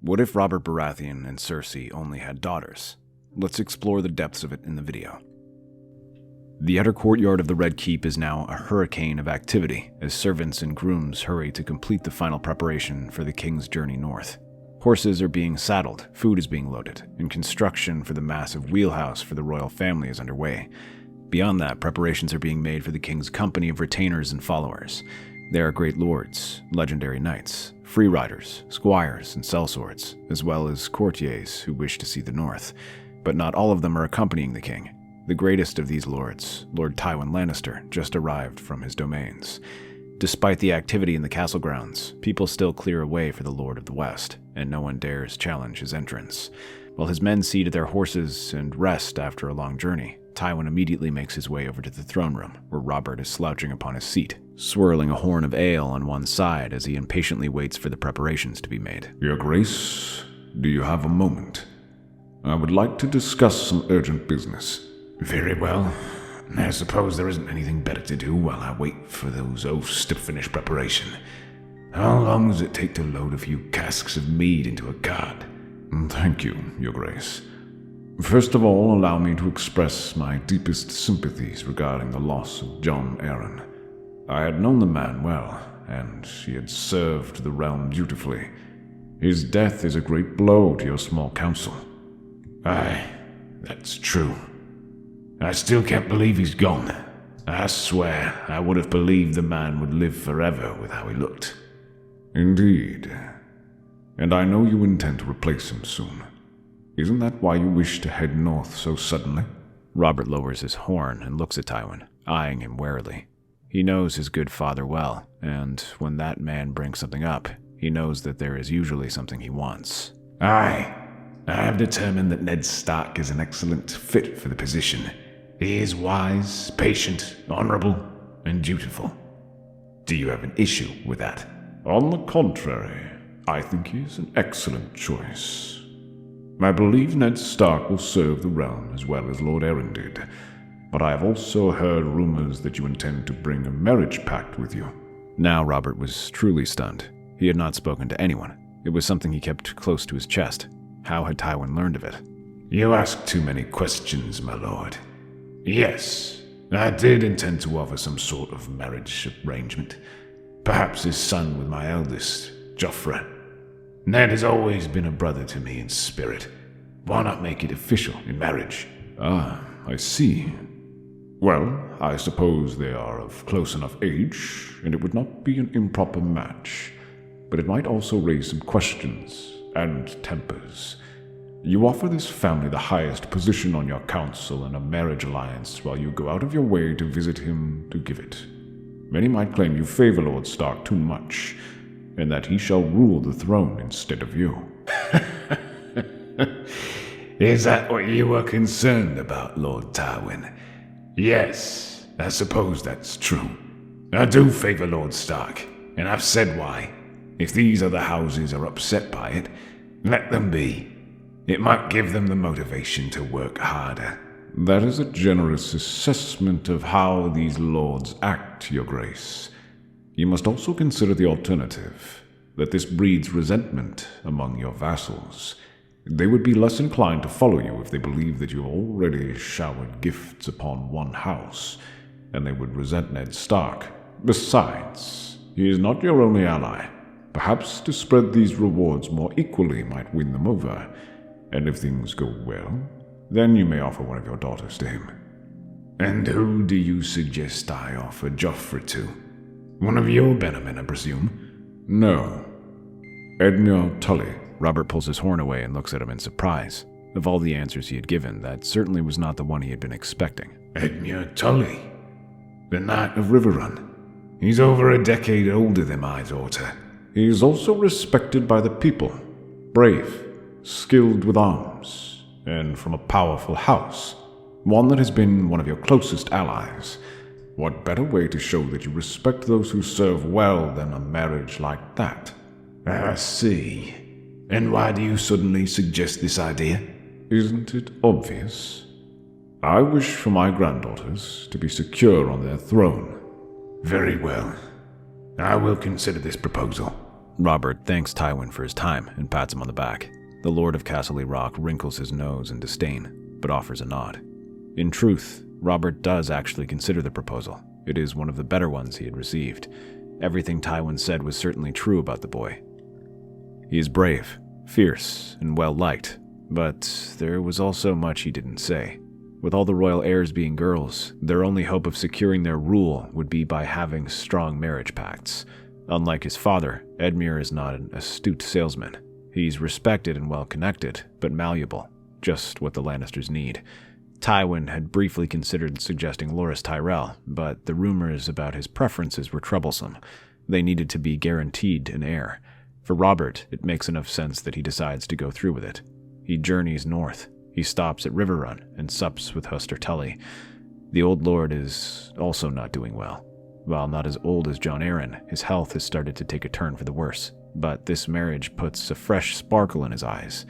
What if Robert Baratheon and Cersei only had daughters? Let's explore the depths of it in the video. The outer courtyard of the Red Keep is now a hurricane of activity as servants and grooms hurry to complete the final preparation for the king's journey north. Horses are being saddled, food is being loaded, and construction for the massive wheelhouse for the royal family is underway. Beyond that, preparations are being made for the king's company of retainers and followers. There are great lords, legendary knights, freeriders, squires, and sellswords, as well as courtiers who wish to see the north. But not all of them are accompanying the king. The greatest of these lords, Lord Tywin Lannister, just arrived from his domains. Despite the activity in the castle grounds, people still clear a way for the Lord of the West, and no one dares challenge his entrance. While his men see to their horses and rest after a long journey, Tywin immediately makes his way over to the throne room, where Robert is slouching upon his seat, swirling a horn of ale on one side as he impatiently waits for the preparations to be made. Your Grace, do you have a moment? I would like to discuss some urgent business. Very well. I suppose there isn't anything better to do while I wait for those oafs to finish preparation. How long does it take to load a few casks of mead into a cart? Thank you, Your Grace. First of all, allow me to express my deepest sympathies regarding the loss of Jon Arryn. I had known the man well, and he had served the realm dutifully. His death is a great blow to your small council. Aye, that's true. I still can't believe he's gone. I swear I would have believed the man would live forever with how he looked. Indeed. And I know you intend to replace him soon. Isn't that why you wish to head north so suddenly? Robert lowers his horn and looks at Tywin, eyeing him warily. He knows his good father well, and when that man brings something up, he knows that there is usually something he wants. Aye, I have determined that Ned Stark is an excellent fit for the position. He is wise, patient, honorable, and dutiful. Do you have an issue with that? On the contrary, I think he is an excellent choice. I believe Ned Stark will serve the realm as well as Lord Arryn did, but I have also heard rumors that you intend to bring a marriage pact with you. Now Robert was truly stunned. He had not spoken to anyone. It was something he kept close to his chest. How had Tywin learned of it? You ask too many questions, my lord. Yes, I did intend to offer some sort of marriage arrangement. Perhaps his son with my eldest, Joffrey. Ned has always been a brother to me in spirit. Why not make it official in marriage? Ah, I see. Well, I suppose they are of close enough age, and it would not be an improper match. But it might also raise some questions and tempers. You offer this family the highest position on your council in a marriage alliance while you go out of your way to visit him to give it. Many might claim you favor Lord Stark too much, and that he shall rule the throne instead of you. Is that what you were concerned about, Lord Tywin? Yes, I suppose that's true. I do favor Lord Stark, and I've said why. If these other houses are upset by it, let them be. It might give them the motivation to work harder. That is a generous assessment of how these lords act, Your Grace. You must also consider the alternative, that this breeds resentment among your vassals. They would be less inclined to follow you if they believed that you already showered gifts upon one house, and they would resent Ned Stark. Besides, he is not your only ally. Perhaps to spread these rewards more equally might win them over, and if things go well, then you may offer one of your daughters to him. And who do you suggest I offer Joffrey to? One of your Benjamin, I presume? No. Edmure Tully. Robert pulls his horn away and looks at him in surprise. Of all the answers he had given, that certainly was not the one he had been expecting. Edmure Tully? The Knight of Riverrun? He's over a decade older than my daughter. He is also respected by the people. Brave, skilled with arms, and from a powerful house. One that has been one of your closest allies. What better way to show that you respect those who serve well than a marriage like that? I see. And why do you suddenly suggest this idea? Isn't it obvious? I wish for my granddaughters to be secure on their throne. Very well. I will consider this proposal. Robert thanks Tywin for his time and pats him on the back. The Lord of Castle Rock wrinkles his nose in disdain, but offers a nod. In truth, Robert does actually consider the proposal. It is one of the better ones he had received. Everything Tywin said was certainly true about the boy. He is brave, fierce, and well-liked, but there was also much he didn't say. With all the royal heirs being girls, their only hope of securing their rule would be by having strong marriage pacts. Unlike his father, Edmure is not an astute salesman. He's respected and well-connected, but malleable, just what the Lannisters need. Tywin had briefly considered suggesting Loras Tyrell, but the rumors about his preferences were troublesome. They needed to be guaranteed an heir. For Robert, it makes enough sense that he decides to go through with it. He journeys north. He stops at Riverrun and sups with Huster Tully. The old lord is also not doing well. While not as old as Jon Arryn, his health has started to take a turn for the worse, but this marriage puts a fresh sparkle in his eyes.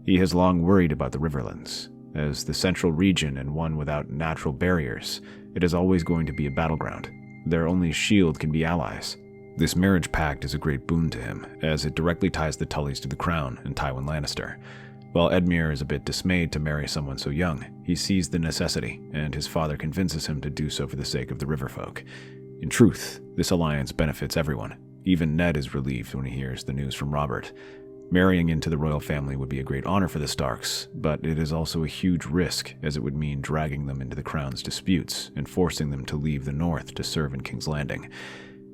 He has long worried about the Riverlands. As the central region and one without natural barriers, it is always going to be a battleground. Their only shield can be allies. This marriage pact is a great boon to him, as it directly ties the Tullys to the crown and Tywin Lannister. While Edmure is a bit dismayed to marry someone so young, he sees the necessity, and his father convinces him to do so for the sake of the riverfolk. In truth, this alliance benefits everyone. Even Ned is relieved when he hears the news from Robert. Marrying into the royal family would be a great honor for the Starks, but it is also a huge risk, as it would mean dragging them into the crown's disputes and forcing them to leave the north to serve in King's Landing.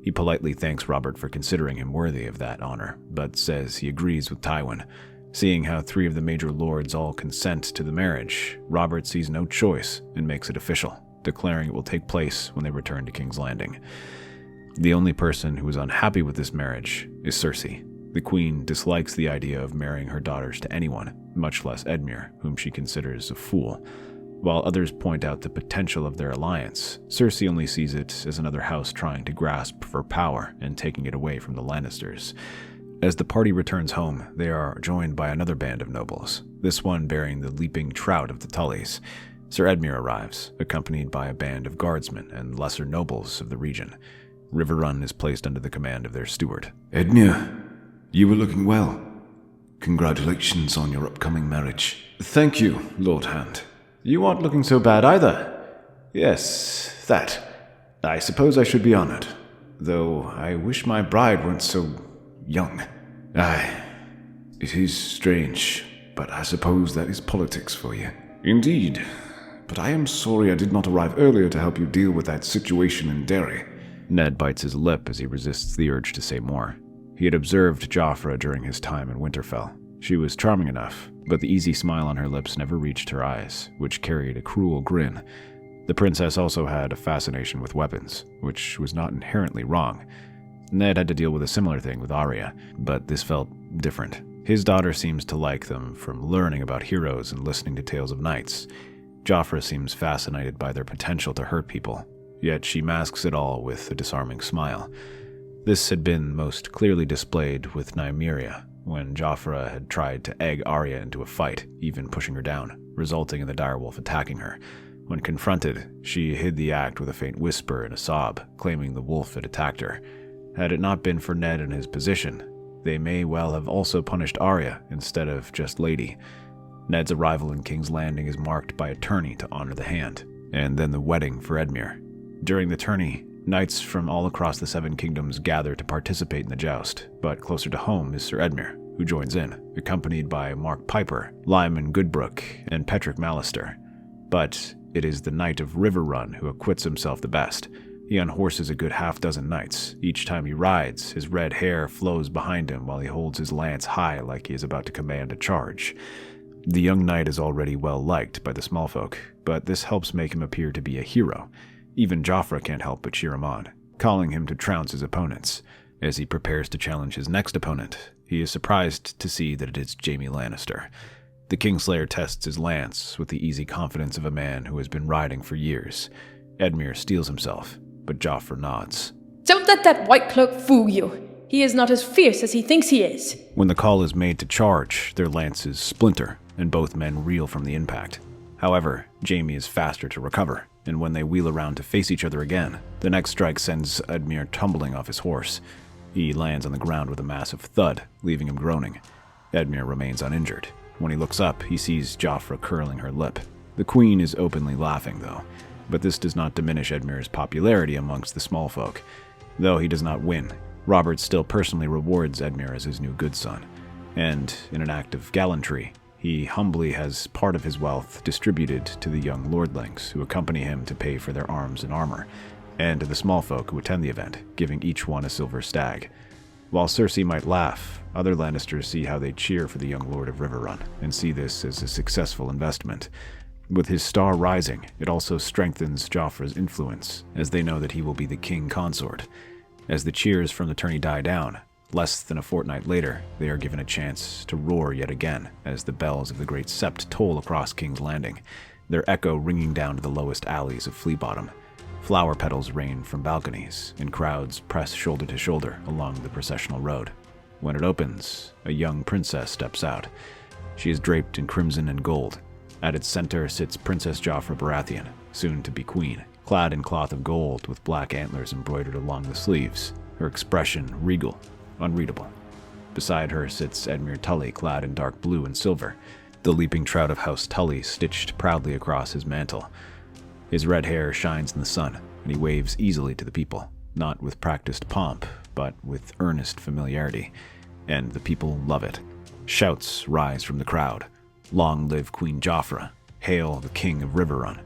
He politely thanks Robert for considering him worthy of that honor, but says he agrees with Tywin. Seeing how 3 of the major lords all consent to the marriage, Robert sees no choice and makes it official, declaring it will take place when they return to King's Landing. The only person who is unhappy with this marriage is Cersei. The queen dislikes the idea of marrying her daughters to anyone, much less Edmure, whom she considers a fool. While others point out the potential of their alliance, Cersei only sees it as another house trying to grasp for power and taking it away from the Lannisters. As the party returns home, they are joined by another band of nobles, this one bearing the leaping trout of the Tullys. Sir Edmure arrives, accompanied by a band of guardsmen and lesser nobles of the region. Riverrun is placed under the command of their steward. Edmure, you were looking well. Congratulations on your upcoming marriage. Thank you, Lord Hand. You aren't looking so bad either. Yes, that. I suppose I should be honored. Though I wish my bride weren't so young. Aye, it is strange, but I suppose that is politics for you. Indeed, but I am sorry I did not arrive earlier to help you deal with that situation in Derry. Ned bites his lip as he resists the urge to say more. He had observed Joffre during his time in Winterfell. She was charming enough, but the easy smile on her lips never reached her eyes, which carried a cruel grin. The princess also had a fascination with weapons, which was not inherently wrong. Ned had to deal with a similar thing with Arya, but this felt different. His daughter seems to like them from learning about heroes and listening to tales of knights. Joffre seems fascinated by their potential to hurt people, yet she masks it all with a disarming smile. This had been most clearly displayed with Nymeria, when Joffre had tried to egg Arya into a fight, even pushing her down, resulting in the direwolf attacking her. When confronted, she hid the act with a faint whisper and a sob, claiming the wolf had attacked her. Had it not been for Ned and his position, they may well have also punished Arya instead of just Lady. Ned's arrival in King's Landing is marked by a tourney to honor the hand, and then the wedding for Edmure. During the tourney, knights from all across the Seven Kingdoms gather to participate in the joust, but closer to home is Sir Edmure, who joins in, accompanied by Mark Piper, Lyman Goodbrook, and Petrick Mallister. But it is the Knight of Riverrun who acquits himself the best. He unhorses a good half-dozen knights. Each time he rides, his red hair flows behind him while he holds his lance high like he is about to command a charge. The young knight is already well liked by the small folk, but this helps make him appear to be a hero. Even Joffre can't help but cheer him on, calling him to trounce his opponents. As he prepares to challenge his next opponent, he is surprised to see that it is Jaime Lannister. The Kingslayer tests his lance with the easy confidence of a man who has been riding for years. Edmure steels himself, but Joffre nods. Don't let that white cloak fool you. He is not as fierce as he thinks he is. When the call is made to charge, their lances splinter, and both men reel from the impact. However, Jaime is faster to recover, and when they wheel around to face each other again, the next strike sends Edmure tumbling off his horse. He lands on the ground with a massive thud, leaving him groaning. Edmure remains uninjured. When he looks up, he sees Joffre curling her lip. The queen is openly laughing, though, but this does not diminish Edmure's popularity amongst the small folk. Though he does not win, Robert still personally rewards Edmure as his new good son, and in an act of gallantry, he humbly has part of his wealth distributed to the young lordlings who accompany him to pay for their arms and armor, and to the small folk who attend the event, giving each one a silver stag. While Cersei might laugh, other Lannisters see how they cheer for the young Lord of Riverrun, and see this as a successful investment. With his star rising, it also strengthens Joffre's influence, as they know that he will be the king consort. As the cheers from the tourney die down, less than a fortnight later, they are given a chance to roar yet again, as the bells of the Great Sept toll across King's Landing, their echo ringing down to the lowest alleys of Flea Bottom. Flower petals rain from balconies, and crowds press shoulder to shoulder along the processional road. When it opens, a young princess steps out. She is draped in crimson and gold. At its center sits Princess Joffre Baratheon, soon to be queen, clad in cloth of gold with black antlers embroidered along the sleeves, her expression regal, unreadable. Beside her sits Edmure Tully, clad in dark blue and silver, the leaping trout of House Tully stitched proudly across his mantle. His red hair shines in the sun, and he waves easily to the people, not with practiced pomp, but with earnest familiarity, and the people love it. Shouts rise from the crowd. Long live Queen Joffre! Hail the King of Riverrun!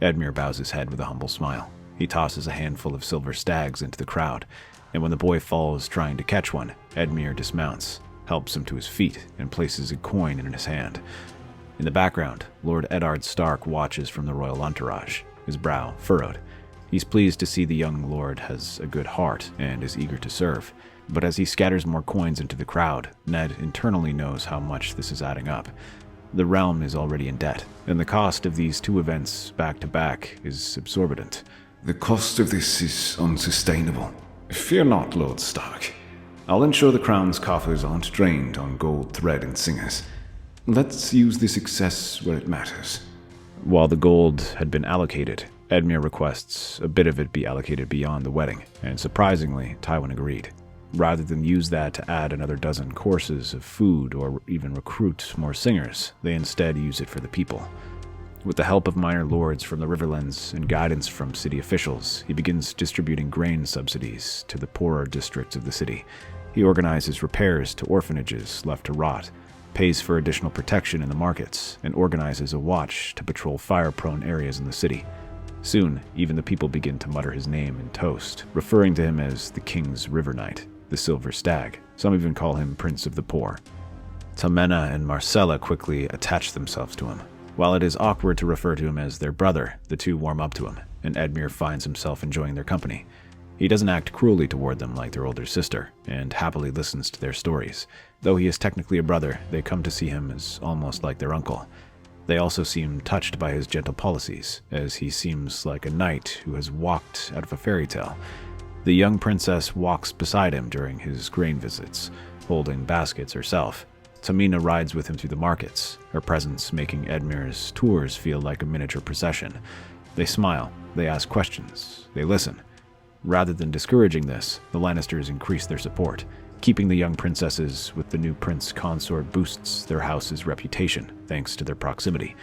Edmure bows his head with a humble smile. He tosses a handful of silver stags into the crowd, and when the boy falls trying to catch one, Edmure dismounts, helps him to his feet, and places a coin in his hand. In the background, Lord Eddard Stark watches from the royal entourage, his brow furrowed. He's pleased to see the young lord has a good heart and is eager to serve. But as he scatters more coins into the crowd, Ned internally knows how much this is adding up. The realm is already in debt, and the cost of these two events back to back is exorbitant. The cost of this is unsustainable. Fear not, Lord Stark. I'll ensure the crown's coffers aren't drained on gold thread and singers. Let's use the success where it matters. While the gold had been allocated, Edmure requests a bit of it be allocated beyond the wedding, and surprisingly, Tywin agreed. Rather than use that to add another dozen courses of food or even recruit more singers, they instead use it for the people. With the help of minor lords from the Riverlands and guidance from city officials, he begins distributing grain subsidies to the poorer districts of the city. He organizes repairs to orphanages left to rot, pays for additional protection in the markets, and organizes a watch to patrol fire-prone areas in the city. Soon, even the people begin to mutter his name in toast, referring to him as the King's River Knight, the Silver Stag. Some even call him Prince of the Poor. Tamena and Marcella quickly attach themselves to him. While it is awkward to refer to him as their brother, the two warm up to him, and Edmure finds himself enjoying their company. He doesn't act cruelly toward them like their older sister, and happily listens to their stories. Though he is technically a brother, they come to see him as almost like their uncle. They also seem touched by his gentle policies, as he seems like a knight who has walked out of a fairy tale. The young princess walks beside him during his grain visits, holding baskets herself. Tamina rides with him through the markets, her presence making Edmure's tours feel like a miniature procession. They smile, they ask questions, they listen. Rather than discouraging this, the Lannisters increase their support. Keeping the young princesses with the new prince consort boosts their house's reputation, thanks to their proximity.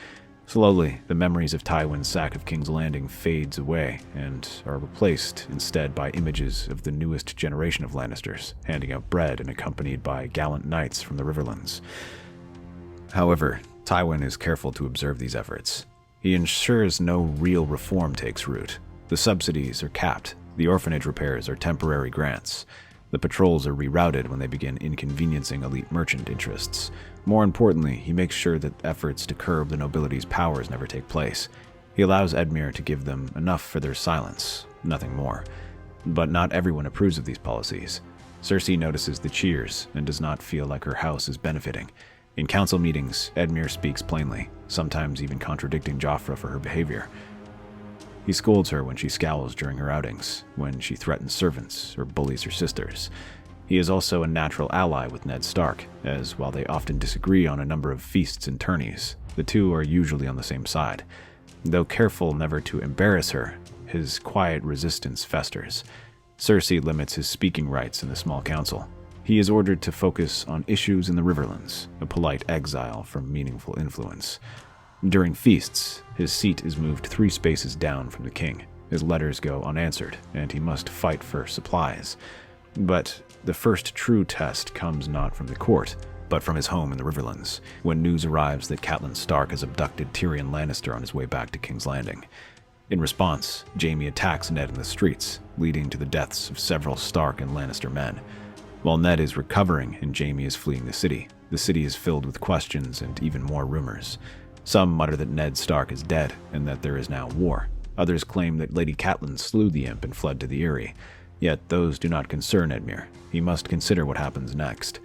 Slowly, the memories of Tywin's sack of King's Landing fades away and are replaced instead by images of the newest generation of Lannisters, handing out bread and accompanied by gallant knights from the Riverlands. However, Tywin is careful to observe these efforts. He ensures no real reform takes root. The subsidies are capped, the orphanage repairs are temporary grants. The patrols are rerouted when they begin inconveniencing elite merchant interests. More importantly, he makes sure that efforts to curb the nobility's powers never take place. He allows Edmure to give them enough for their silence, nothing more. But not everyone approves of these policies. Cersei notices the cheers and does not feel like her house is benefiting. In council meetings, Edmure speaks plainly, sometimes even contradicting Joffre for her behavior. He scolds her when she scowls during her outings, when she threatens servants or bullies her sisters. He is also a natural ally with Ned Stark, as while they often disagree on a number of feasts and tourneys, the two are usually on the same side. Though careful never to embarrass her, his quiet resistance festers. Cersei limits his speaking rights in the small council. He is ordered to focus on issues in the Riverlands, a polite exile from meaningful influence. During feasts, his seat is moved 3 spaces down from the king. His letters go unanswered, and he must fight for supplies. But the first true test comes not from the court, but from his home in the Riverlands, when news arrives that Catelyn Stark has abducted Tyrion Lannister on his way back to King's Landing. In response, Jaime attacks Ned in the streets, leading to the deaths of several Stark and Lannister men. While Ned is recovering and Jaime is fleeing the city is filled with questions and even more rumors. Some mutter that Ned Stark is dead and that there is now war. Others claim that Lady Catelyn slew the imp and fled to the Eyrie. Yet those do not concern Edmure. He must consider what happens next.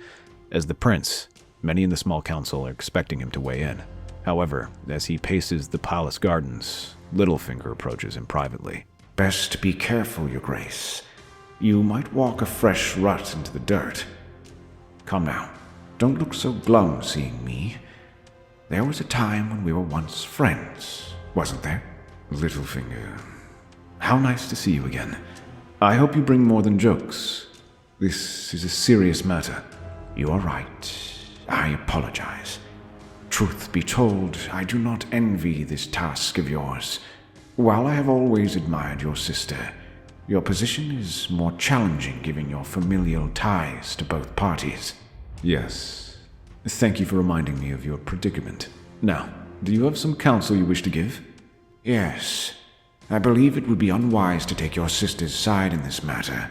As the prince, many in the small council are expecting him to weigh in. However, as he paces the palace gardens, Littlefinger approaches him privately. Best be careful, your grace. You might walk a fresh rut into the dirt. Come now, don't look so glum seeing me. There was a time when we were once friends, wasn't there? Littlefinger, how nice to see you again. I hope you bring more than jokes. This is a serious matter. You are right. I apologize. Truth be told, I do not envy this task of yours. While I have always admired your sister, your position is more challenging given your familial ties to both parties. Yes. Thank you for reminding me of your predicament. Now, do you have some counsel you wish to give? Yes. I believe it would be unwise to take your sister's side in this matter.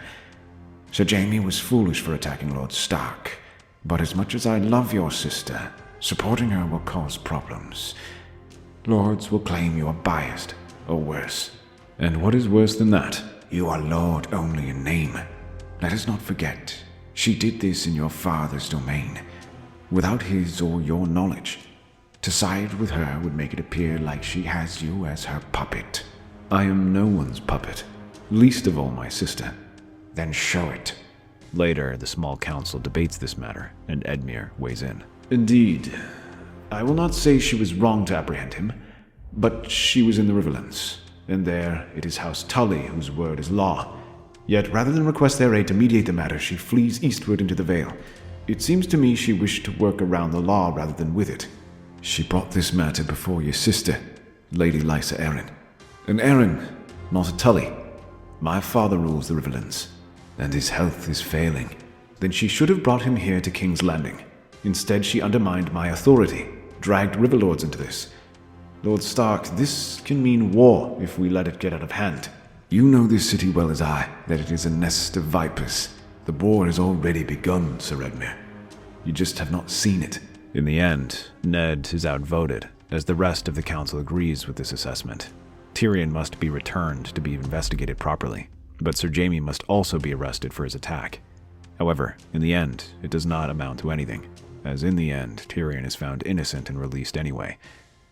Sir Jaime was foolish for attacking Lord Stark, but as much as I love your sister, supporting her will cause problems. Lords will claim you are biased, or worse. And what is worse than that? You are Lord only in name. Let us not forget, she did this in your father's domain, without his or your knowledge. To side with her would make it appear like she has you as her puppet. I am no one's puppet, least of all my sister. Then show it. Later, the small council debates this matter, and Edmure weighs in. Indeed. I will not say she was wrong to apprehend him, but she was in the Riverlands, and there it is House Tully whose word is law. Yet rather than request their aid to mediate the matter, she flees eastward into the Vale. It seems to me she wished to work around the law rather than with it. She brought this matter before your sister, Lady Lysa Arryn. An Arryn, not a Tully. My father rules the Riverlands, and his health is failing. Then she should have brought him here to King's Landing. Instead, she undermined my authority, dragged Riverlords into this. Lord Stark, this can mean war if we let it get out of hand. You know this city well as I, that it is a nest of vipers. The war has already begun, Sir Edmure. You just have not seen it. In the end, Ned is outvoted, as the rest of the council agrees with this assessment. Tyrion must be returned to be investigated properly, but Sir Jaime must also be arrested for his attack. However, in the end, it does not amount to anything, as in the end, Tyrion is found innocent and released anyway.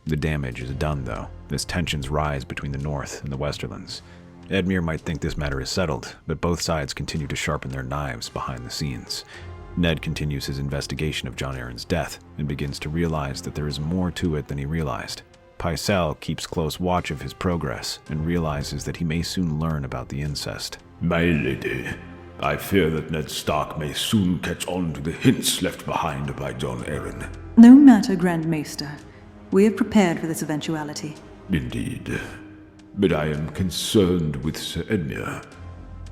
The damage is done, though, as tensions rise between the North and the Westerlands. Edmure might think this matter is settled, but both sides continue to sharpen their knives behind the scenes. Ned continues his investigation of Jon Arryn's death and begins to realize that there is more to it than he realized. Pycelle keeps close watch of his progress and realizes that he may soon learn about the incest. My lady, I fear that Ned Stark may soon catch on to the hints left behind by Jon Arryn. No matter, Grand Maester. We have prepared for this eventuality. Indeed. But I am concerned with Sir Edmure.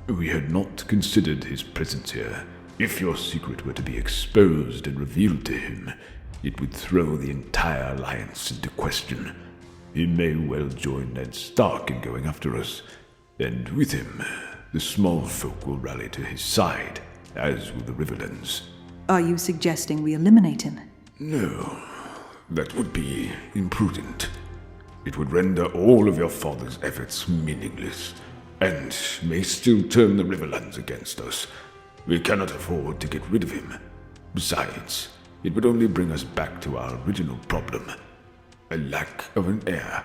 We had not considered his presence here. If your secret were to be exposed and revealed to him, it would throw the entire alliance into question. He may well join Ned Stark in going after us, and with him, the small folk will rally to his side, as will the Riverlands. Are you suggesting we eliminate him? No, that would be imprudent. It would render all of your father's efforts meaningless, and may still turn the Riverlands against us. We cannot afford to get rid of him. Besides, it would only bring us back to our original problem, a lack of an heir.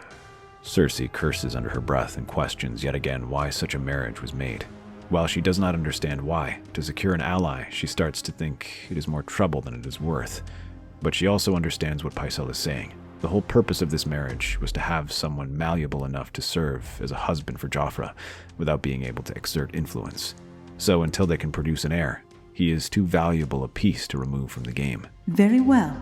Cersei curses under her breath and questions yet again why such a marriage was made. While she does not understand why, to secure an ally, she starts to think it is more trouble than it is worth. But she also understands what Pycelle is saying. The whole purpose of this marriage was to have someone malleable enough to serve as a husband for Joffrey without being able to exert influence. So until they can produce an heir, he is too valuable a piece to remove from the game. Very well.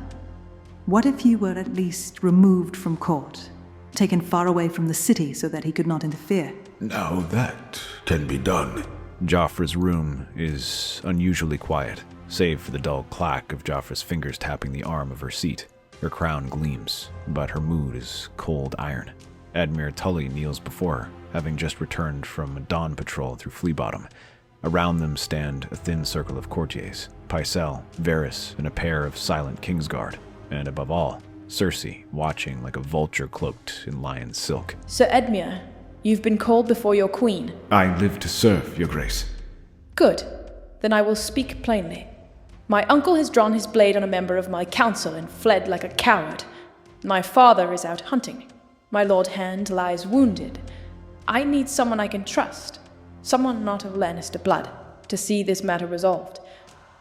What if you were at least removed from court, taken far away from the city so that he could not interfere? Now that can be done. Joffre's room is unusually quiet, save for the dull clack of Joffre's fingers tapping the arm of her seat. Her crown gleams, but her mood is cold iron. Edmure Tully kneels before her, having just returned from a dawn patrol through Flea Bottom. Around them stand a thin circle of courtiers, Pycelle, Varys, and a pair of silent Kingsguard, and above all, Cersei, watching like a vulture cloaked in lion silk. Sir Edmure, you've been called before your queen. I live to serve, Your Grace. Good. Then I will speak plainly. My uncle has drawn his blade on a member of my council and fled like a coward. My father is out hunting. My Lord Hand lies wounded. I need someone I can trust, someone not of Lannister blood, to see this matter resolved.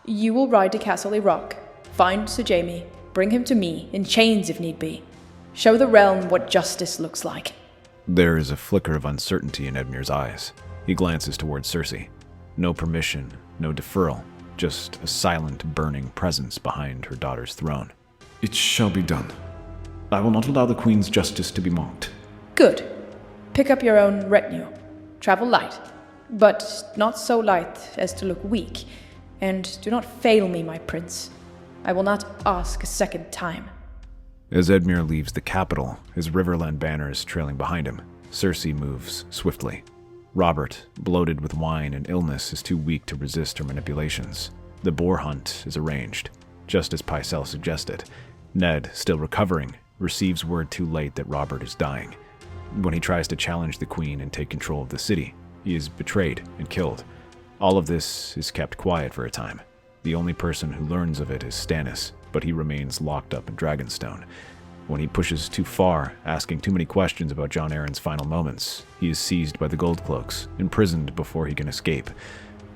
You will ride to Castle Rock, find Sir Jaime, bring him to me, in chains if need be. Show the realm what justice looks like. There is a flicker of uncertainty in Edmure's eyes. He glances towards Cersei. No permission, no deferral, just a silent, burning presence behind her daughter's throne. It shall be done. I will not allow the Queen's justice to be mocked. Good. Pick up your own retinue. Travel light, but not so light as to look weak. And do not fail me, my prince. I will not ask a second time. As Edmure leaves the capital, his Riverland banners trailing behind him, Cersei moves swiftly. Robert, bloated with wine and illness, is too weak to resist her manipulations. The boar hunt is arranged, just as Pycelle suggested. Ned, still recovering, receives word too late that Robert is dying. When he tries to challenge the Queen and take control of the city, he is betrayed and killed. All of this is kept quiet for a time. The only person who learns of it is Stannis, but he remains locked up in Dragonstone. When he pushes too far, asking too many questions about Jon Arryn's final moments, he is seized by the Goldcloaks, imprisoned before he can escape.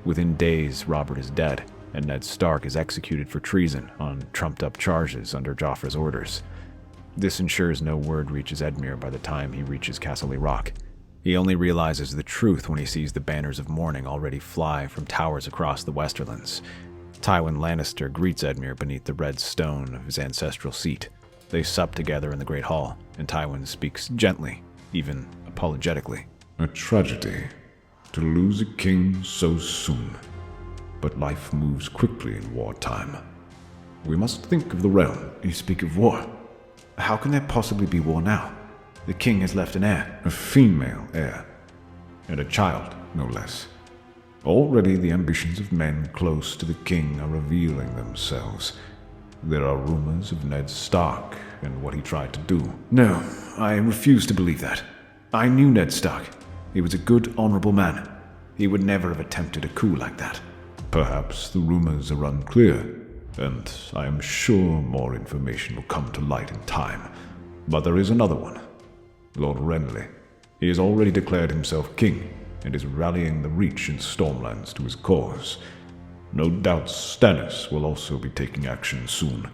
Within days, Robert is dead, and Ned Stark is executed for treason on trumped-up charges under Joffre's orders. This ensures no word reaches Edmure by the time he reaches Castle Rock. He only realizes the truth when he sees the banners of mourning already fly from towers across the Westerlands. Tywin Lannister greets Edmure beneath the red stone of his ancestral seat. They sup together in the Great Hall, and Tywin speaks gently, even apologetically. A tragedy to lose a king so soon. But life moves quickly in wartime. We must think of the realm. You speak of war. How can there possibly be war now? The king has left an heir. A female heir. And a child, no less. Already the ambitions of men close to the king are revealing themselves. There are rumors of Ned Stark and what he tried to do. No, I refuse to believe that. I knew Ned Stark. He was a good, honorable man. He would never have attempted a coup like that. Perhaps the rumors are unclear, and I am sure more information will come to light in time. But there is another one. Lord Renly. He has already declared himself king, and is rallying the Reach and Stormlands to his cause. No doubt Stannis will also be taking action soon.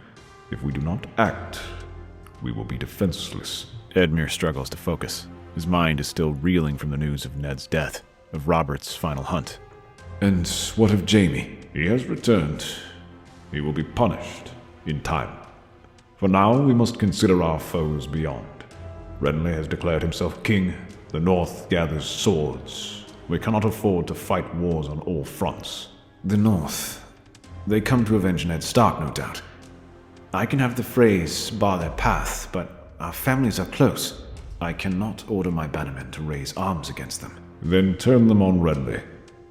If we do not act, we will be defenseless. Edmure struggles to focus. His mind is still reeling from the news of Ned's death, of Robert's final hunt. And what of Jaime? He has returned. He will be punished in time. For now, we must consider our foes beyond. Renly has declared himself king. The North gathers swords. We cannot afford to fight wars on all fronts. The North. They come to avenge Ned Stark, no doubt. I can have the Freys bar their path, but our families are close. I cannot order my bannermen to raise arms against them. Then turn them on Renly,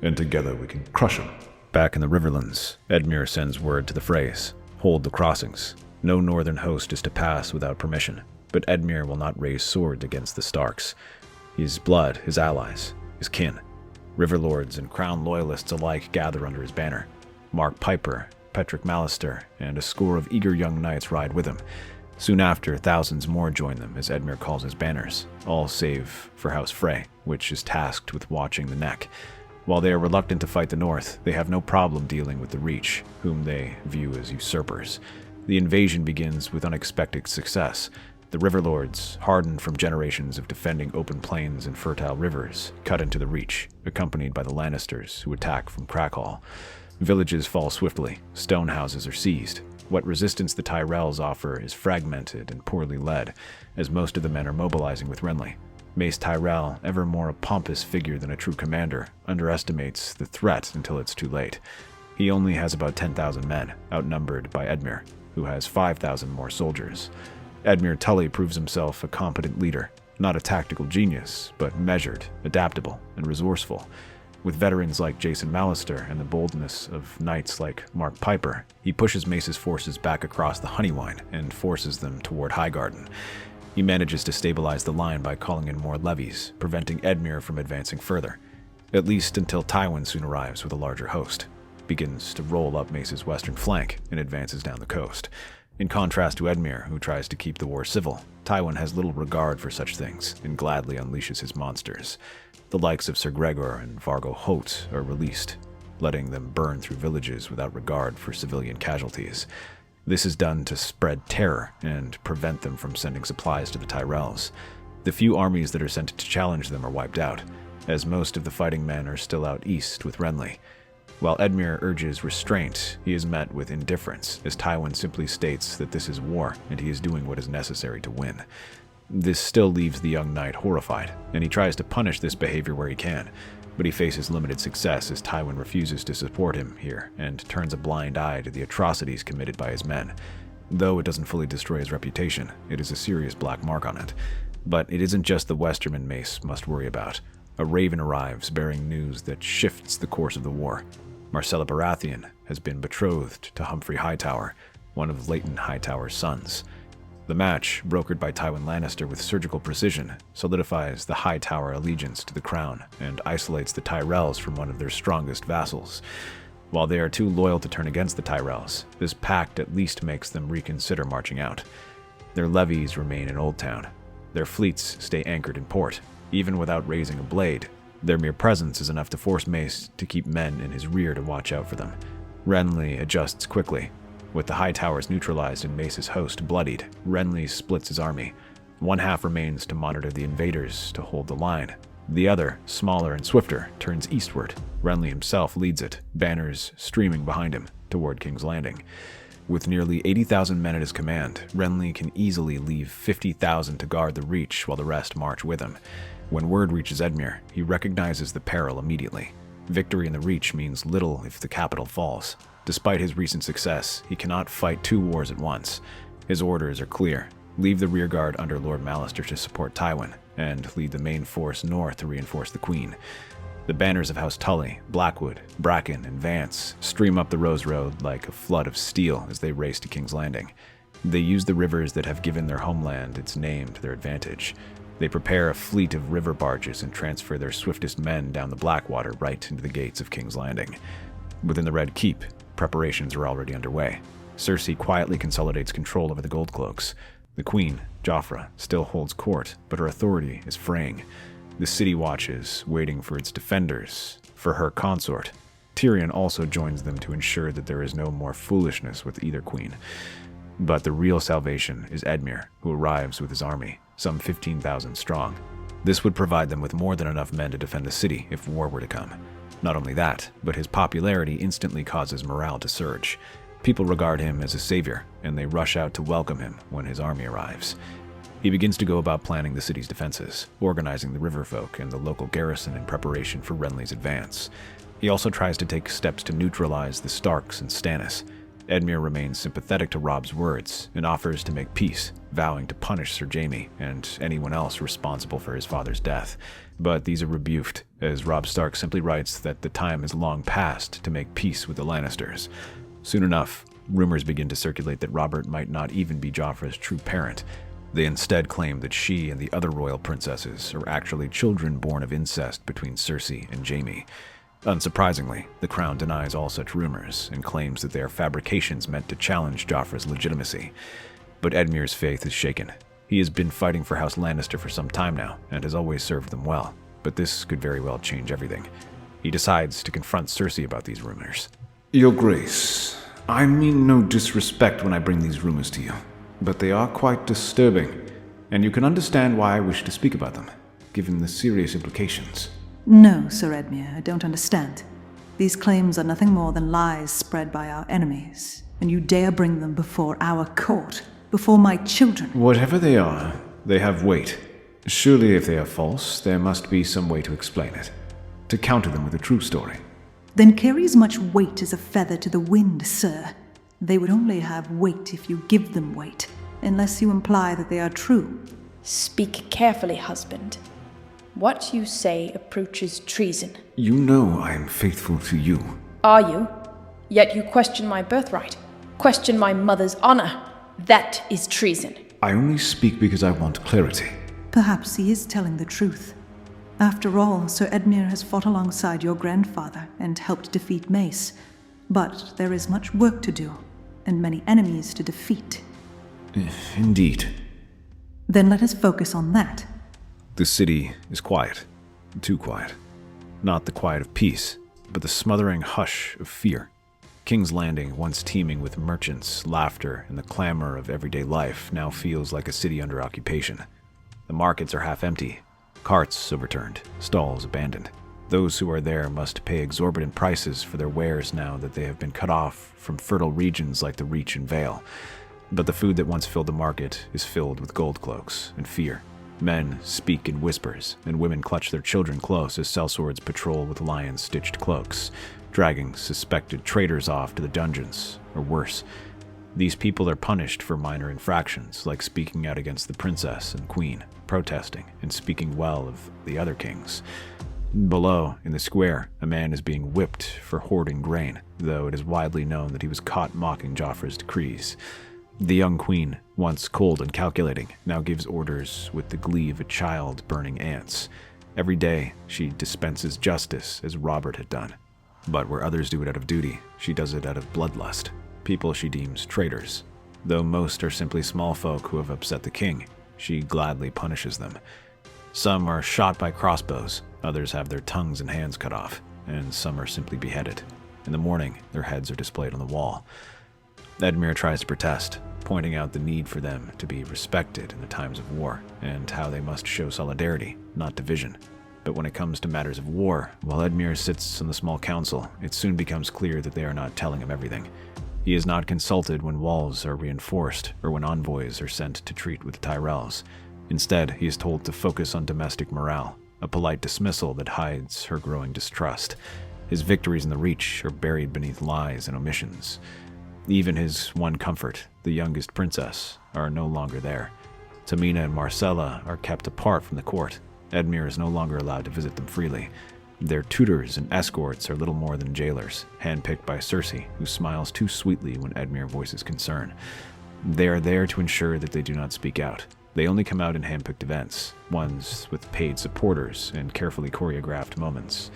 and together we can crush them. Back in the Riverlands, Edmure sends word to the Freys. Hold the crossings. No northern host is to pass without permission, but Edmure will not raise sword against the Starks. His blood, his allies, his kin. Riverlords and Crown loyalists alike gather under his banner. Mark Piper, Petrick Mallister, and a score of eager young knights ride with him. Soon after, thousands more join them as Edmure calls his banners, all save for House Frey, which is tasked with watching the neck. While they are reluctant to fight the North, they have no problem dealing with the Reach, whom they view as usurpers. The invasion begins with unexpected success. The river lords, hardened from generations of defending open plains and fertile rivers, cut into the Reach, accompanied by the Lannisters, who attack from Crackhall. Villages fall swiftly, stone houses are seized. What resistance the Tyrells offer is fragmented and poorly led, as most of the men are mobilizing with Renly. Mace Tyrell, ever more a pompous figure than a true commander, underestimates the threat until it's too late. He only has about 10,000 men, outnumbered by Edmure, who has 5,000 more soldiers. Edmure Tully proves himself a competent leader, not a tactical genius, but measured, adaptable, and resourceful. With veterans like Jason Mallister and the boldness of knights like Mark Piper, he pushes Mace's forces back across the Honeywine and forces them toward Highgarden. He manages to stabilize the line by calling in more levies, preventing Edmure from advancing further, at least until Tywin soon arrives with a larger host, begins to roll up Mace's western flank, and advances down the coast. In contrast to Edmure, who tries to keep the war civil, Tywin has little regard for such things and gladly unleashes his monsters. The likes of Sir Gregor and Vargo Hoat are released, letting them burn through villages without regard for civilian casualties. This is done to spread terror and prevent them from sending supplies to the Tyrells. The few armies that are sent to challenge them are wiped out, as most of the fighting men are still out east with Renly. While Edmure urges restraint, he is met with indifference, as Tywin simply states that this is war and he is doing what is necessary to win. This still leaves the young knight horrified, and he tries to punish this behavior where he can, but he faces limited success as Tywin refuses to support him here and turns a blind eye to the atrocities committed by his men. Though it doesn't fully destroy his reputation, it is a serious black mark on it. But it isn't just the Westerman Mace must worry about. A raven arrives bearing news that shifts the course of the war. Marcella Baratheon has been betrothed to Humphrey Hightower, one of Leighton Hightower's sons. The match, brokered by Tywin Lannister with surgical precision, solidifies the Hightower allegiance to the crown and isolates the Tyrells from one of their strongest vassals. While they are too loyal to turn against the Tyrells, this pact at least makes them reconsider marching out. Their levies remain in Old Town. Their fleets stay anchored in port, even without raising a blade. Their mere presence is enough to force Mace to keep men in his rear to watch out for them. Renly adjusts quickly. With the Hightowers neutralized and Mace's host bloodied, Renly splits his army. One half remains to monitor the invaders to hold the line. The other, smaller and swifter, turns eastward. Renly himself leads it, banners streaming behind him, toward King's Landing. With nearly 80,000 men at his command, Renly can easily leave 50,000 to guard the Reach while the rest march with him. When word reaches Edmure, he recognizes the peril immediately. Victory in the Reach means little if the capital falls. Despite his recent success, he cannot fight two wars at once. His orders are clear. Leave the rearguard under Lord Mallister to support Tywin, and lead the main force north to reinforce the Queen. The banners of House Tully, Blackwood, Bracken, and Vance stream up the Rose Road like a flood of steel as they race to King's Landing. They use the rivers that have given their homeland its name to their advantage. They prepare a fleet of river barges and transfer their swiftest men down the Blackwater right into the gates of King's Landing. Within the Red Keep, preparations are already underway. Cersei quietly consolidates control over the Goldcloaks. The Queen, Joffre, still holds court, but her authority is fraying. The city watches, waiting for its defenders, for her consort. Tyrion also joins them to ensure that there is no more foolishness with either queen. But the real salvation is Edmure, who arrives with his army, some 15,000 strong. This would provide them with more than enough men to defend the city if war were to come. Not only that, but his popularity instantly causes morale to surge. People regard him as a savior, and they rush out to welcome him when his army arrives. He begins to go about planning the city's defenses, organizing the riverfolk and the local garrison in preparation for Renly's advance. He also tries to take steps to neutralize the Starks and Stannis. Edmure remains sympathetic to Robb's words and offers to make peace, vowing to punish Sir Jaime and anyone else responsible for his father's death. But these are rebuked, as Robb Stark simply writes that the time is long past to make peace with the Lannisters. Soon enough, rumors begin to circulate that Robert might not even be Joffre's true parent. They instead claim that she and the other royal princesses are actually children born of incest between Cersei and Jaime. Unsurprisingly, the crown denies all such rumors and claims that they are fabrications meant to challenge Joffre's legitimacy. But Edmure's faith is shaken. He has been fighting for House Lannister for some time now and has always served them well, but this could very well change everything. He decides to confront Cersei about these rumors. Your Grace, I mean no disrespect when I bring these rumors to you, but they are quite disturbing. and you can understand why I wish to speak about them, given the serious implications. No, Sir Edmure, I don't understand. These claims are nothing more than lies spread by our enemies, and you dare bring them before our court, before my children. Whatever they are, they have weight. Surely if they are false, there must be some way to explain it, to counter them with a true story. Then carry as much weight as a feather to the wind, sir. They would only have weight if you give them weight, unless you imply that they are true. Speak carefully, husband. What you say approaches treason. You know I am faithful to you. Are you? Yet you question my birthright, question my mother's honor. That is treason. I only speak because I want clarity. Perhaps he is telling the truth. After all, Sir Edmure has fought alongside your grandfather and helped defeat Mace. But there is much work to do, and many enemies to defeat. Indeed. Then let us focus on that. The city is quiet. Too quiet. Not the quiet of peace, but the smothering hush of fear. King's Landing, once teeming with merchants, laughter, and the clamor of everyday life, now feels like a city under occupation. The markets are half empty, carts overturned, stalls abandoned. Those who are there must pay exorbitant prices for their wares now that they have been cut off from fertile regions like the Reach and Vale. But the food that once filled the market is filled with gold cloaks and fear. Men speak in whispers, and women clutch their children close as sellswords patrol with lion-stitched cloaks, dragging suspected traitors off to the dungeons, or worse. These people are punished for minor infractions, like speaking out against the princess and queen, protesting, and speaking well of the other kings. Below, in the square, a man is being whipped for hoarding grain, though it is widely known that he was caught mocking Joffre's decrees. The young queen, once cold and calculating, now gives orders with the glee of a child burning ants. Every day, she dispenses justice as Robert had done. But where others do it out of duty, she does it out of bloodlust. People she deems traitors. Though most are simply small folk who have upset the king, she gladly punishes them. Some are shot by crossbows, others have their tongues and hands cut off, and some are simply beheaded. In the morning, their heads are displayed on the wall. Edmure tries to protest, pointing out the need for them to be respected in the times of war, and how they must show solidarity, not division. But when it comes to matters of war, while Edmure sits on the small council, it soon becomes clear that they are not telling him everything. He is not consulted when walls are reinforced, or when envoys are sent to treat with the Tyrells. Instead, he is told to focus on domestic morale, a polite dismissal that hides her growing distrust. His victories in the Reach are buried beneath lies and omissions. Even his one comfort, the youngest princess, are no longer there. Tamina and Marcella are kept apart from the court. Edmure is no longer allowed to visit them freely. Their tutors and escorts are little more than jailers, handpicked by Cersei, who smiles too sweetly when Edmure voices concern. They are there to ensure that they do not speak out. They only come out in handpicked events, ones with paid supporters and carefully choreographed moments.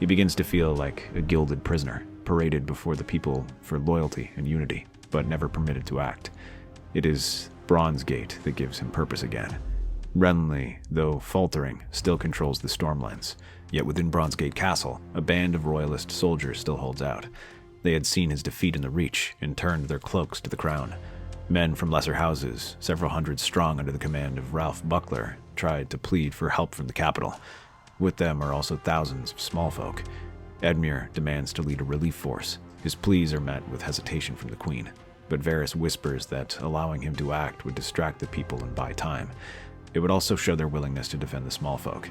He begins to feel like a gilded prisoner, paraded before the people for loyalty and unity, but never permitted to act. It is Bronzegate that gives him purpose again. Renly, though faltering, still controls the Stormlands. Yet within Bronzegate Castle, a band of royalist soldiers still holds out. They had seen his defeat in the Reach and turned their cloaks to the crown. Men from lesser houses, several hundred strong under the command of Ralph Buckler, tried to plead for help from the capital. With them are also thousands of small folk. Edmure demands to lead a relief force. His pleas are met with hesitation from the queen, but Varys whispers that allowing him to act would distract the people and buy time. It would also show their willingness to defend the small folk.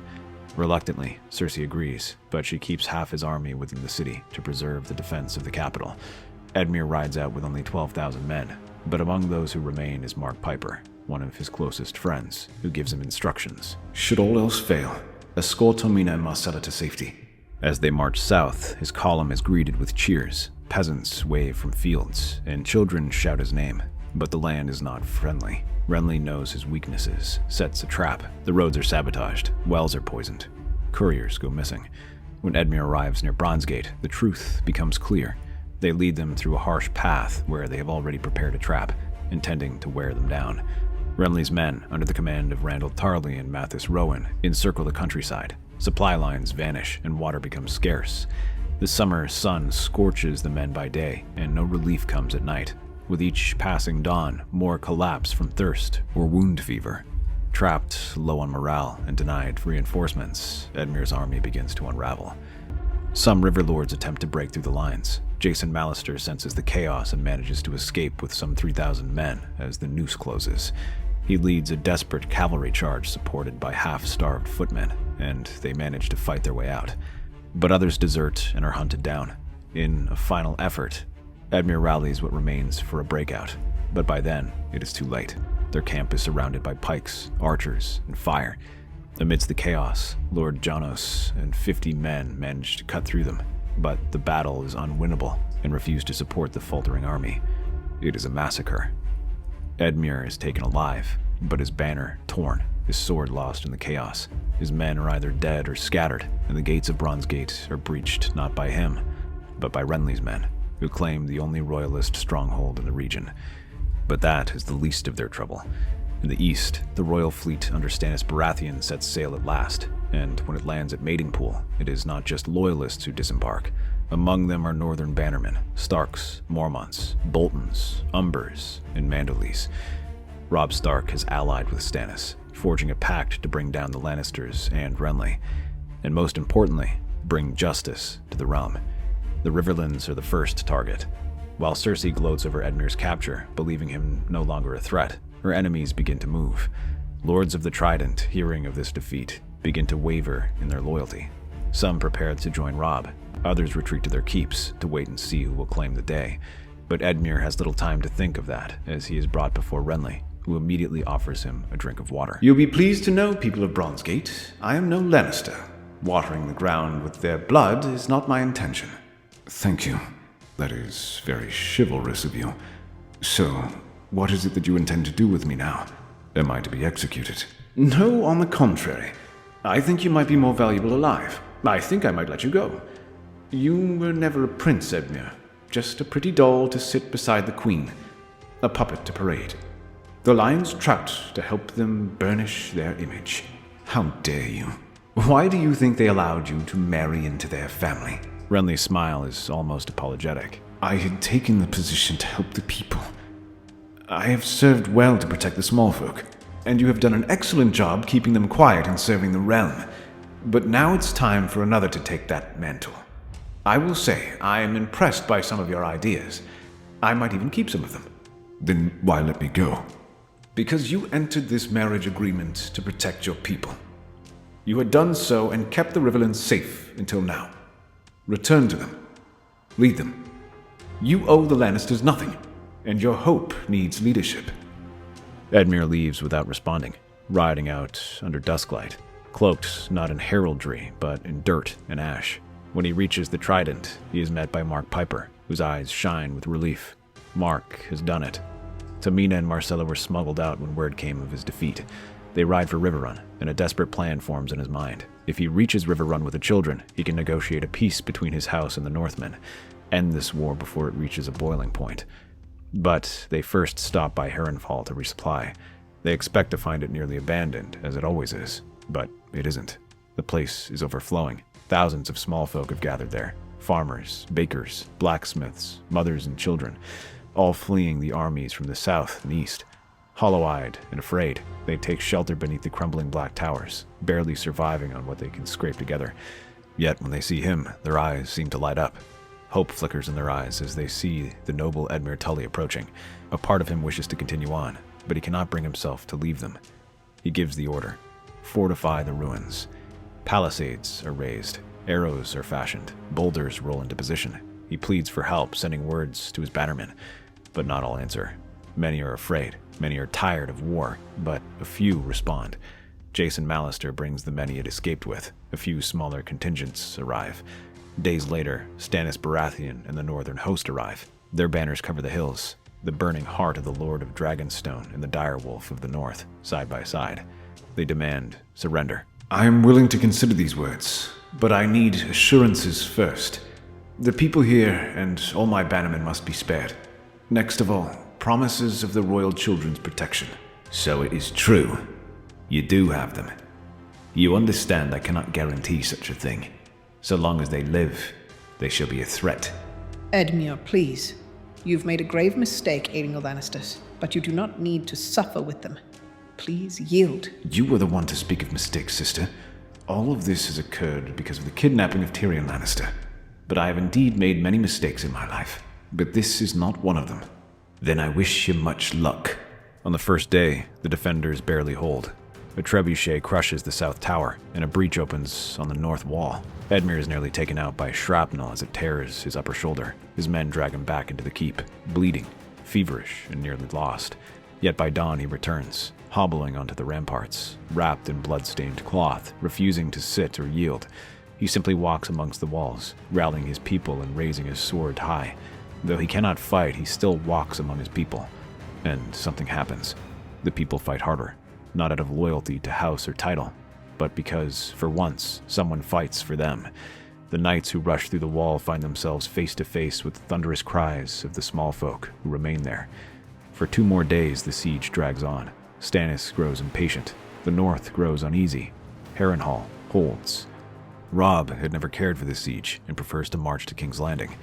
Reluctantly, Cersei agrees, but she keeps half his army within the city to preserve the defense of the capital. Edmure rides out with only 12,000 men, but among those who remain is Mark Piper, one of his closest friends, who gives him instructions. Should all else fail, escort Tomina and Marcella to safety. As they march south, his column is greeted with cheers. Peasants wave from fields, and children shout his name. But the land is not friendly. Renly knows his weaknesses, sets a trap. The roads are sabotaged, wells are poisoned. Couriers go missing. When Edmure arrives near Bronzegate, the truth becomes clear. They lead them through a harsh path where they have already prepared a trap, intending to wear them down. Renly's men, under the command of Randall Tarley and Mathis Rowan, encircle the countryside. Supply lines vanish and water becomes scarce. The summer sun scorches the men by day, and no relief comes at night. With each passing dawn, more collapse from thirst or wound fever. Trapped, low on morale, and denied reinforcements, Edmure's army begins to unravel. Some river lords attempt to break through the lines. Jason Mallister senses the chaos and manages to escape with some 3,000 men as the noose closes. He leads a desperate cavalry charge supported by half-starved footmen, and they manage to fight their way out. But others desert and are hunted down. In a final effort, Edmure rallies what remains for a breakout, but by then, it is too late. Their camp is surrounded by pikes, archers, and fire. Amidst the chaos, Lord Janos and 50 men manage to cut through them, but the battle is unwinnable and refuse to support the faltering army. It is a massacre. Edmure is taken alive, but his banner torn, his sword lost in the chaos. His men are either dead or scattered, and the gates of Bronzegate are breached not by him, but by Renly's men, who claim the only royalist stronghold in the region. But that is the least of their trouble. In the east, the royal fleet under Stannis Baratheon sets sail at last, and when it lands at Maidenpool, it is not just loyalists who disembark. Among them are northern bannermen, Starks, Mormonts, Boltons, Umbers, and Mandolese. Robb Stark has allied with Stannis, forging a pact to bring down the Lannisters and Renly, and most importantly, bring justice to the realm. The Riverlands are the first target. While Cersei gloats over Edmure's capture, believing him no longer a threat, her enemies begin to move. Lords of the Trident, hearing of this defeat, begin to waver in their loyalty. Some prepare to join Robb, others retreat to their keeps to wait and see who will claim the day. But Edmure has little time to think of that, as he is brought before Renly, who immediately offers him a drink of water. You'll be pleased to know, people of Bronzegate, I am no Lannister. Watering the ground with their blood is not my intention. Thank you. That is very chivalrous of you. So, what is it that you intend to do with me now? Am I to be executed? No, on the contrary. I think you might be more valuable alive. I think I might let you go. You were never a prince, Edmure. Just a pretty doll to sit beside the queen. A puppet to parade. The lions trapped to help them burnish their image. How dare you? Why do you think they allowed you to marry into their family? Renly's smile is almost apologetic. I had taken the position to help the people. I have served well to protect the small folk, and you have done an excellent job keeping them quiet and serving the realm. But now it's time for another to take that mantle. I will say I am impressed by some of your ideas. I might even keep some of them. Then why let me go? Because you entered this marriage agreement to protect your people. You had done so and kept the Riverlands safe until now. Return to them. Lead them. You owe the Lannisters nothing, and your hope needs leadership. Edmure leaves without responding, riding out under dusklight, cloaked not in heraldry, but in dirt and ash. When he reaches the Trident, he is met by Mark Piper, whose eyes shine with relief. Mark has done it. Tamina and Marcella were smuggled out when word came of his defeat. They ride for Riverrun, and a desperate plan forms in his mind. If he reaches Riverrun with the children, he can negotiate a peace between his house and the Northmen, end this war before it reaches a boiling point. But they first stop by Harrenhal to resupply. They expect to find it nearly abandoned, as it always is, but it isn't. The place is overflowing. Thousands of small folk have gathered there. Farmers, bakers, blacksmiths, mothers and children, all fleeing the armies from the south and east. Hollow-eyed and afraid, they take shelter beneath the crumbling black towers, barely surviving on what they can scrape together. Yet when they see him, their eyes seem to light up. Hope flickers in their eyes as they see the noble Edmure Tully approaching. A part of him wishes to continue on, but he cannot bring himself to leave them. He gives the order. Fortify the ruins. Palisades are raised. Arrows are fashioned. Boulders roll into position. He pleads for help, sending words to his bannermen, but not all answer. Many are afraid. Many are tired of war, but a few respond. Jason Mallister brings the men he had escaped with. A few smaller contingents arrive. Days later, Stannis Baratheon and the northern host arrive. Their banners cover the hills, the burning heart of the Lord of Dragonstone and the direwolf of the north, side by side. They demand surrender. I am willing to consider these words, but I need assurances first. The people here and all my bannermen must be spared. Next of all, promises of the royal children's protection. So it is true. You do have them. You understand I cannot guarantee such a thing. So long as they live, they shall be a threat. Edmure, please. You've made a grave mistake aiding the Lannisters, but you do not need to suffer with them. please yield. You were the one to speak of mistakes, sister. All of this has occurred because of the kidnapping of Tyrion Lannister. But I have indeed made many mistakes in my life. But this is not one of them. Then I wish you much luck. On the first day, the defenders barely hold. A trebuchet crushes the south tower, and a breach opens on the north wall. Edmure is nearly taken out by shrapnel as it tears his upper shoulder. His men drag him back into the keep, bleeding, feverish, and nearly lost. Yet by dawn he returns, hobbling onto the ramparts, wrapped in blood-stained cloth, refusing to sit or yield. He simply walks amongst the walls, rallying his people and raising his sword high. Though he cannot fight, he still walks among his people. And something happens. The people fight harder, not out of loyalty to house or title, but because, for once, someone fights for them. The knights who rush through the wall find themselves face to face with the thunderous cries of the small folk who remain there. For 2 more days, the siege drags on. Stannis grows impatient. The north grows uneasy. Harrenhal holds. Robb had never cared for the siege and prefers to march to King's Landing.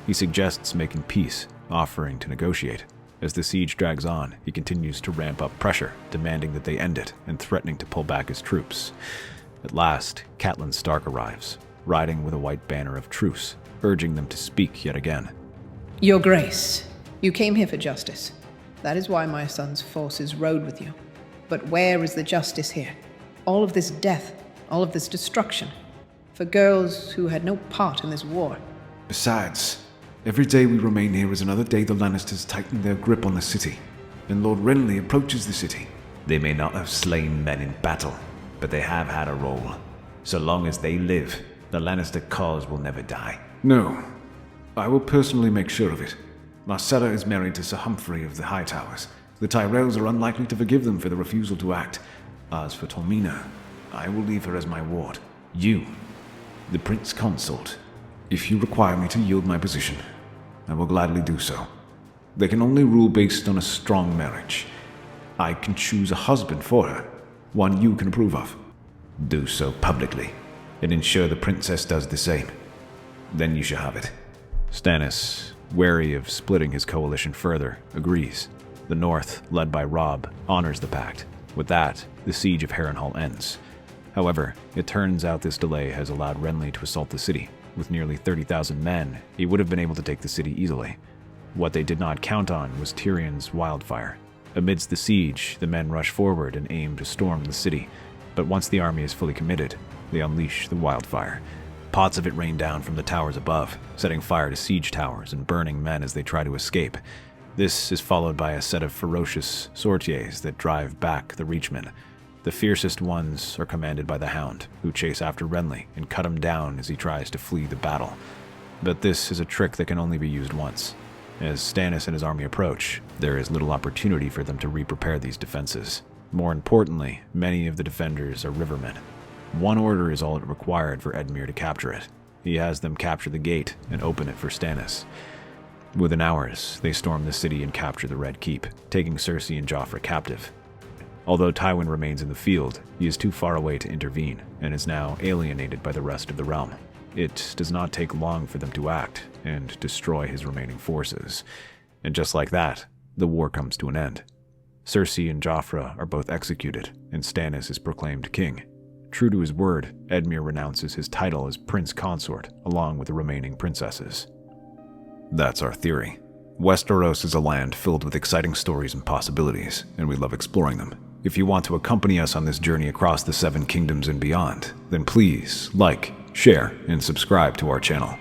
He suggests making peace, offering to negotiate. As the siege drags on, he continues to ramp up pressure, demanding that they end it and threatening to pull back his troops. At last, Catelyn Stark arrives, riding with a white banner of truce, urging them to speak yet again. Your Grace, you came here for justice. That is why my son's forces rode with you. But where is the justice here? All of this death, all of this destruction, for girls who had no part in this war. Besides, every day we remain here is another day the Lannisters tighten their grip on the city, and Lord Renly approaches the city. They may not have slain men in battle, but they have had a role. So long as they live, the Lannister cause will never die. No, I will personally make sure of it. Marcella is married to Sir Humphrey of the Hightowers. The Tyrells are unlikely to forgive them for the refusal to act. As for Tormina, I will leave her as my ward. You, the Prince Consort. If you require me to yield my position, I will gladly do so. They can only rule based on a strong marriage. I can choose a husband for her, one you can approve of. Do so publicly, and ensure the princess does the same. Then you shall have it. Stannis, wary of splitting his coalition further, agrees. The North, led by Robb, honors the pact. With that, the siege of Harrenhal ends. However, it turns out this delay has allowed Renly to assault the city. With nearly 30,000 men, he would have been able to take the city easily. What they did not count on was Tyrion's wildfire. Amidst the siege, the men rush forward and aim to storm the city. But once the army is fully committed, they unleash the wildfire. Pots of it rain down from the towers above, setting fire to siege towers and burning men as they try to escape. This is followed by a set of ferocious courtiers that drive back the Reachmen. The fiercest ones are commanded by the Hound, who chase after Renly and cut him down as he tries to flee the battle. But this is a trick that can only be used once. As Stannis and his army approach, there is little opportunity for them to re-prepare these defenses. More importantly, many of the defenders are rivermen. One order is all it required for Edmure to capture it. He has them capture the gate and open it for Stannis. Within hours, they storm the city and capture the Red Keep, taking Cersei and Joffrey captive. Although Tywin remains in the field, he is too far away to intervene, and is now alienated by the rest of the realm. It does not take long for them to act and destroy his remaining forces. And just like that, the war comes to an end. Cersei and Joffrey are both executed, and Stannis is proclaimed king. True to his word, Edmure renounces his title as Prince Consort, along with the remaining princesses. That's our theory. Westeros is a land filled with exciting stories and possibilities, and we love exploring them. If you want to accompany us on this journey across the 7 kingdoms and beyond, then please like, share, and subscribe to our channel.